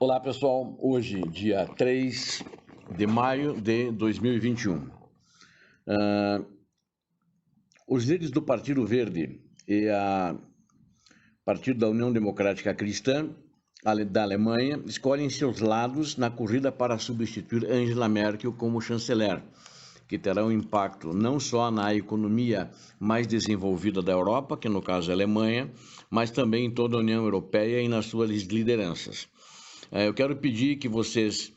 Olá, pessoal. Hoje, dia 3 de maio de 2021. Os líderes do Partido Verde e a Partido da União Democrática Cristã da Alemanha escolhem seus lados na corrida para substituir Angela Merkel como chanceler, que terá um impacto não só na economia mais desenvolvida da Europa, que no caso é a Alemanha, mas também em toda a União Europeia e nas suas lideranças. Eu quero pedir que vocês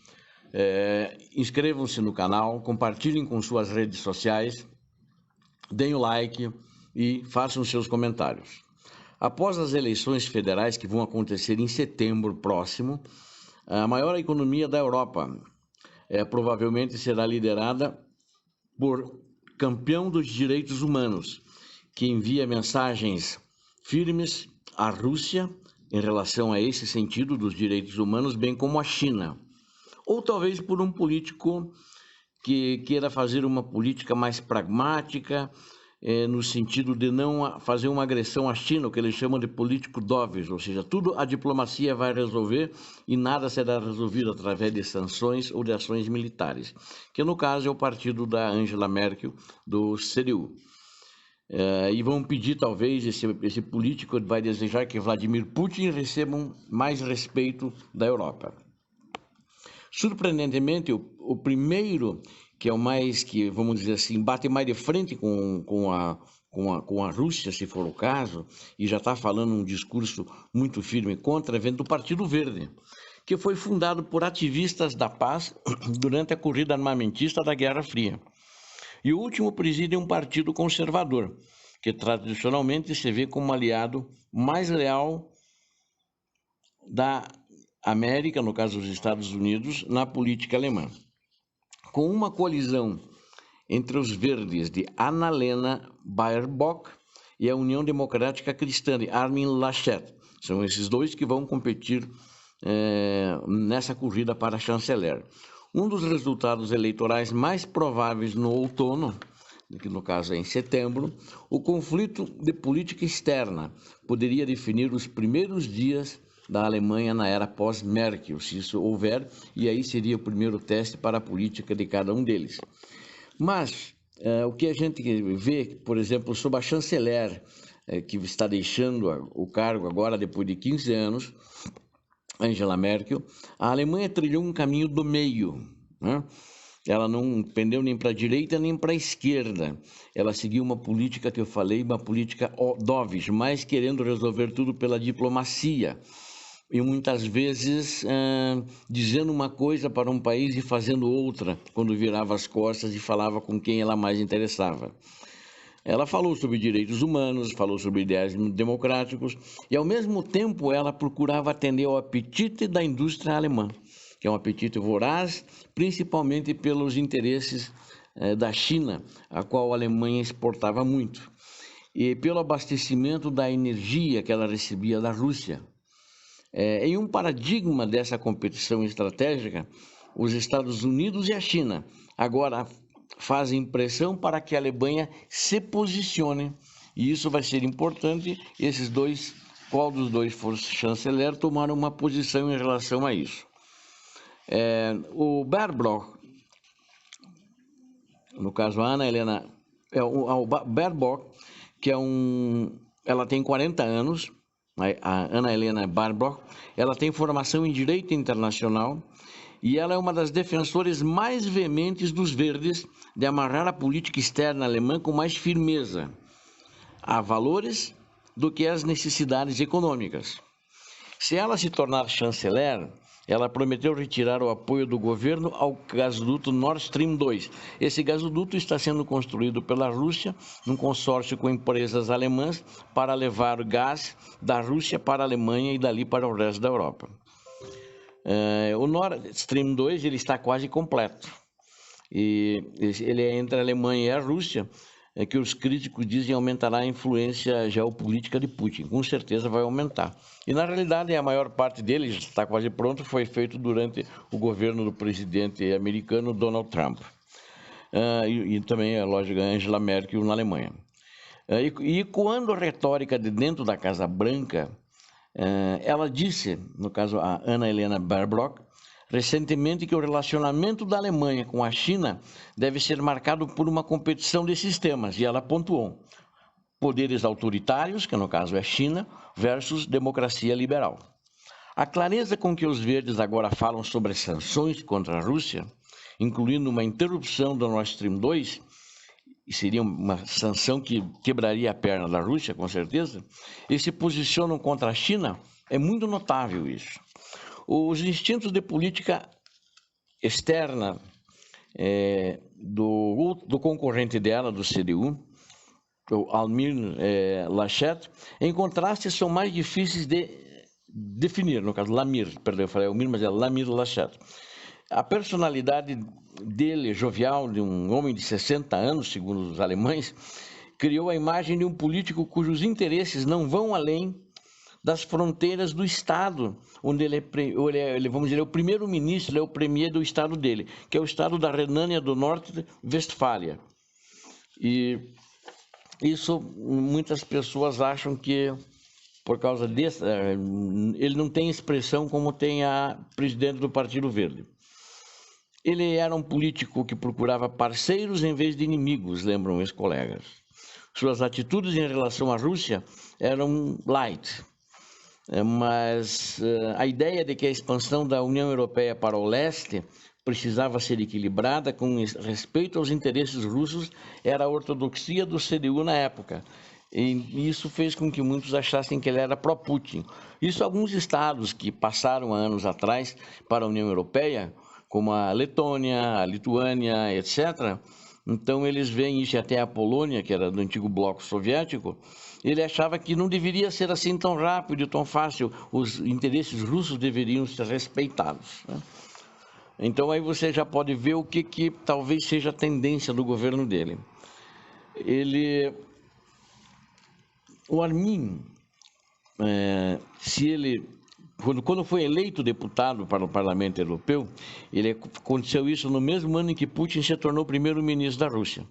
inscrevam-se no canal, compartilhem com suas redes sociais, deem o like e façam seus comentários. Após as eleições federais que vão acontecer em setembro próximo, a maior economia da Europa provavelmente será liderada por campeão dos direitos humanos, que envia mensagens firmes à Rússia em relação a esse sentido dos direitos humanos, bem como a China. Ou talvez por um político que queira fazer uma política mais pragmática, no sentido de não fazer uma agressão à China, o que eles chamam de político dovish, ou seja, tudo a diplomacia vai resolver e nada será resolvido através de sanções ou de ações militares, que no caso é o partido da Angela Merkel, do CDU. E vão pedir, talvez, esse político vai desejar que Vladimir Putin receba mais respeito da Europa. Surpreendentemente, o primeiro, que é o mais, que vamos dizer assim, bate mais de frente com a Rússia, se for o caso, e já está falando um discurso muito firme contra, vem do Partido Verde, que foi fundado por ativistas da paz durante a corrida armamentista da Guerra Fria. E o último preside um partido conservador, que tradicionalmente se vê como aliado mais leal da América, no caso dos Estados Unidos, na política alemã. Com uma coalizão entre os verdes de Annalena Baerbock e a União Democrática Cristã de Armin Laschet. São esses dois que vão competir nessa corrida para chanceler. Um dos resultados eleitorais mais prováveis no outono, que no caso é em setembro, o conflito de política externa poderia definir os primeiros dias da Alemanha na era pós-Merkel, se isso houver, e aí seria o primeiro teste para a política de cada um deles. Mas o que a gente vê, por exemplo, sobre a chanceler, que está deixando o cargo agora depois de 15 anos, Angela Merkel, a Alemanha trilhou um caminho do meio, né? Ela não pendeu nem para a direita nem para a esquerda. Ela seguiu uma política que eu falei, uma política dovish, mais querendo resolver tudo pela diplomacia. E muitas vezes dizendo uma coisa para um país e fazendo outra, quando virava as costas e falava com quem ela mais interessava. Ela falou sobre direitos humanos, falou sobre ideais democráticos e, ao mesmo tempo, ela procurava atender ao apetite da indústria alemã, que é um apetite voraz, principalmente pelos interesses da China, a qual a Alemanha exportava muito, e pelo abastecimento da energia que ela recebia da Rússia. Em um paradigma dessa competição estratégica, os Estados Unidos e a China agora fazem pressão para que a Alemanha se posicione, e isso vai ser importante. Esses dois, qual dos dois for chanceler, tomaram uma posição em relação a isso. O Baerbock, no caso a Annalena Baerbock, que ela tem 40 anos, a Annalena Baerbock, ela tem formação em Direito Internacional e ela é uma das defensoras mais veementes dos verdes de amarrar a política externa alemã com mais firmeza a valores do que às necessidades econômicas. Se ela se tornar chanceler, ela prometeu retirar o apoio do governo ao gasoduto Nord Stream 2. Esse gasoduto está sendo construído pela Rússia, num consórcio com empresas alemãs, para levar gás da Rússia para a Alemanha e dali para o resto da Europa. O Nord Stream 2 ele está quase completo. E ele é entre a Alemanha e a Rússia, que os críticos dizem aumentará a influência geopolítica de Putin. Com certeza vai aumentar. E, na realidade, a maior parte dele já está quase pronto, foi feito durante o governo do presidente americano Donald Trump. E também, é lógico, Angela Merkel na Alemanha. E quando a retórica de dentro da Casa Branca Ela disse, no caso a Anna-Helena Baerbock, recentemente que o relacionamento da Alemanha com a China deve ser marcado por uma competição de sistemas, e ela pontuou poderes autoritários, que no caso é a China, versus democracia liberal. A clareza com que os verdes agora falam sobre sanções contra a Rússia, incluindo uma interrupção do Nord Stream 2, e seria uma sanção que quebraria a perna da Rússia, com certeza, e se posicionam contra a China, é muito notável isso. Os instintos de política externa do concorrente dela, do CDU, o Almir Laschet, em contraste, são mais difíceis de definir, no caso, Lamir, perdão, eu falei Almir, mas é Lamir Laschet. A personalidade dele, jovial, de um homem de 60 anos, segundo os alemães, criou a imagem de um político cujos interesses não vão além das fronteiras do Estado, onde ele vamos dizer, é o primeiro-ministro, ele é o premier do Estado dele, que é o Estado da Renânia do Norte-Westfália. E isso, muitas pessoas acham que, por causa desse, ele não tem expressão como tem a presidente do Partido Verde. Ele era um político que procurava parceiros em vez de inimigos, lembram os colegas. Suas atitudes em relação à Rússia eram light, mas a ideia de que a expansão da União Europeia para o leste precisava ser equilibrada com respeito aos interesses russos era a ortodoxia do CDU na época. E isso fez com que muitos achassem que ele era pró-Putin. Isso alguns estados que passaram há anos atrás para a União Europeia, como a Letônia, a Lituânia, etc., então eles veem isso, e até a Polônia, que era do antigo bloco soviético, ele achava que não deveria ser assim tão rápido e tão fácil, os interesses russos deveriam ser respeitados, né? Então aí você já pode ver o que talvez seja a tendência do governo dele. O Armin, quando foi eleito deputado para o Parlamento Europeu, aconteceu isso no mesmo ano em que Putin se tornou primeiro-ministro da Rússia,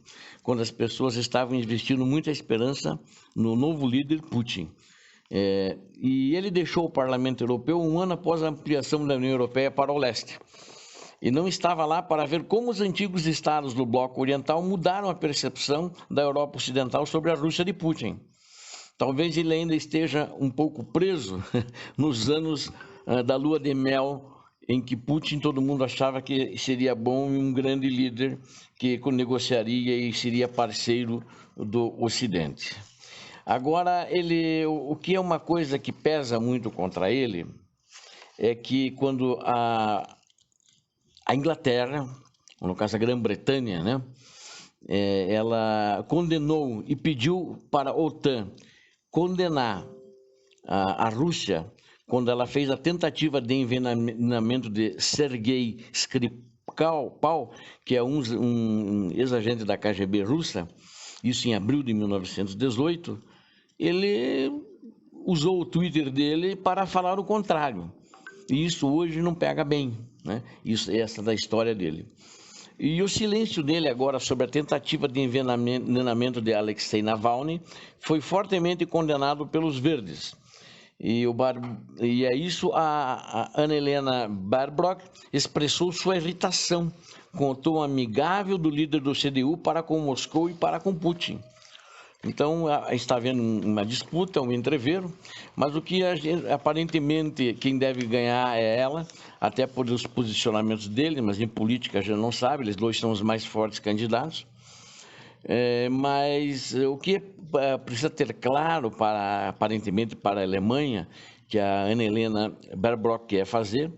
quando as pessoas estavam investindo muita esperança no novo líder Putin. E ele deixou o Parlamento Europeu um ano após a ampliação da União Europeia para o leste. E não estava lá para ver como os antigos estados do bloco oriental mudaram a percepção da Europa Ocidental sobre a Rússia de Putin. Talvez ele ainda esteja um pouco preso nos anos da lua de mel, em que Putin todo mundo achava que seria bom e um grande líder que negociaria e seria parceiro do Ocidente. Agora, o que é uma coisa que pesa muito contra ele é que quando a Inglaterra, no caso a Grã-Bretanha, né, ela condenou e pediu para a OTAN condenar a Rússia quando ela fez a tentativa de envenenamento de Sergei Skripal, que é um ex-agente da KGB russa, isso em abril de 1918, ele usou o Twitter dele para falar o contrário. E isso hoje não pega bem, né? Essa da história dele. E o silêncio dele agora sobre a tentativa de envenenamento de Alexei Navalny foi fortemente condenado pelos verdes. E é isso, a Anna-Helena Baerbock expressou sua irritação com o tom amigável do líder do CDU para com Moscou e para com Putin. Então, está havendo uma disputa, um entrevero, mas o que aparentemente quem deve ganhar é ela, até por os posicionamentos dele, mas em política já não sabe, eles dois são os mais fortes candidatos. Mas o que precisa ter claro, aparentemente, para a Alemanha, que a Anna-Helena Baerbock quer fazer,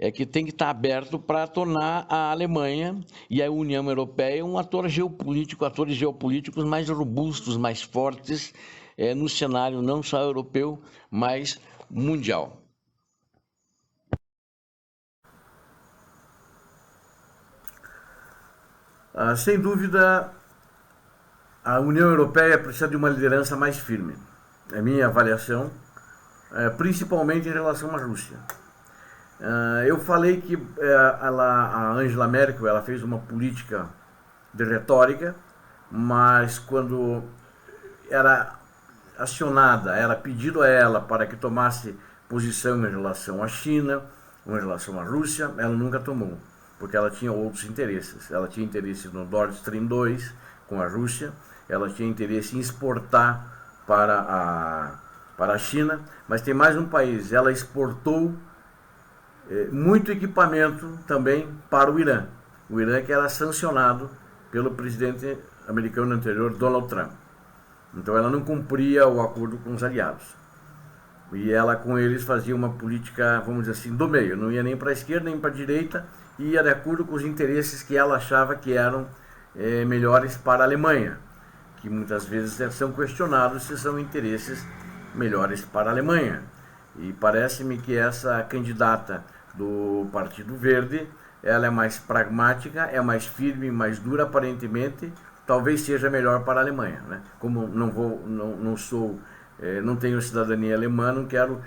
é que tem que estar aberto para tornar a Alemanha e a União Europeia um atores geopolíticos mais robustos, mais fortes, no cenário não só europeu, mas mundial. Sem dúvida, a União Europeia precisa de uma liderança mais firme. É minha avaliação, principalmente em relação à Rússia. Eu falei que a Angela Merkel ela fez uma política de retórica, mas quando acionada, era pedido a ela para que tomasse posição em relação à China, ou em relação à Rússia, ela nunca tomou, porque ela tinha outros interesses. Ela tinha interesse no Nord Stream 2 com a Rússia, ela tinha interesse em exportar para a China, mas tem mais um país, ela exportou muito equipamento também para o Irã. O Irã que era sancionado pelo presidente americano anterior, Donald Trump. Então ela não cumpria o acordo com os aliados. E ela com eles fazia uma política, vamos dizer assim, do meio. Não ia nem para a esquerda nem para a direita, ia de acordo com os interesses que ela achava que eram melhores para a Alemanha, que muitas vezes são questionados se são interesses melhores para a Alemanha. E parece-me que essa candidata do Partido Verde, ela é mais pragmática, é mais firme, mais dura aparentemente, talvez seja melhor para a Alemanha, né? Como não tenho cidadania alemã, não quero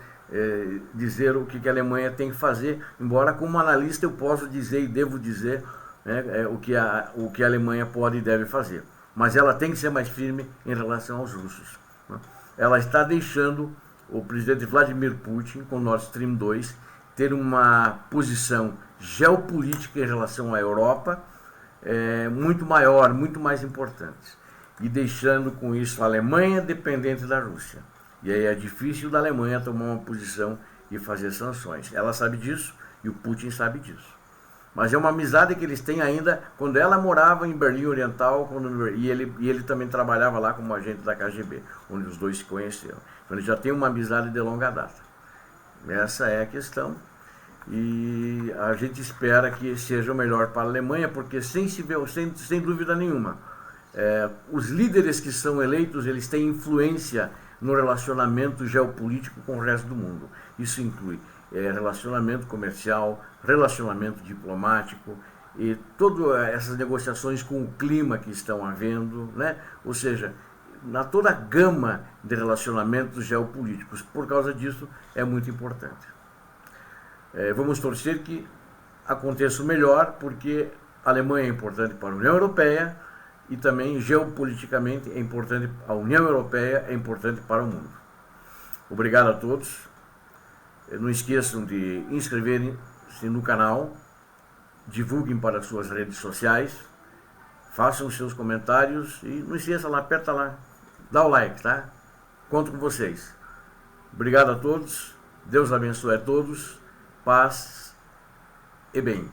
dizer o que a Alemanha tem que fazer, embora como analista eu posso dizer e devo dizer, né, o que a Alemanha pode e deve fazer. Mas ela tem que ser mais firme em relação aos russos, né? Ela está deixando o presidente Vladimir Putin, com Nord Stream 2, ter uma posição geopolítica em relação à Europa muito maior, muito mais importante. E deixando com isso a Alemanha dependente da Rússia. E aí é difícil da Alemanha tomar uma posição e fazer sanções. Ela sabe disso e o Putin sabe disso. Mas é uma amizade que eles têm ainda quando ela morava em Berlim Oriental e ele também trabalhava lá como agente da KGB, onde os dois se conheceram. Então eles já têm uma amizade de longa data. Essa é a questão. E a gente espera que seja o melhor para a Alemanha, porque sem dúvida nenhuma, os líderes que são eleitos, eles têm influência no relacionamento geopolítico com o resto do mundo. Isso inclui relacionamento comercial, relacionamento diplomático e todas essas negociações com o clima que estão havendo, né? Ou seja, na toda a gama de relacionamentos geopolíticos. Por causa disso, é muito importante. Vamos torcer que aconteça o melhor, porque a Alemanha é importante para a União Europeia e também geopoliticamente é importante, a União Europeia é importante para o mundo. Obrigado a todos. Não esqueçam de inscreverem-se no canal, divulguem para suas redes sociais, façam os seus comentários e não esqueça lá, aperta lá, dá o like, tá? Conto com vocês. Obrigado a todos, Deus abençoe a todos, paz e bem.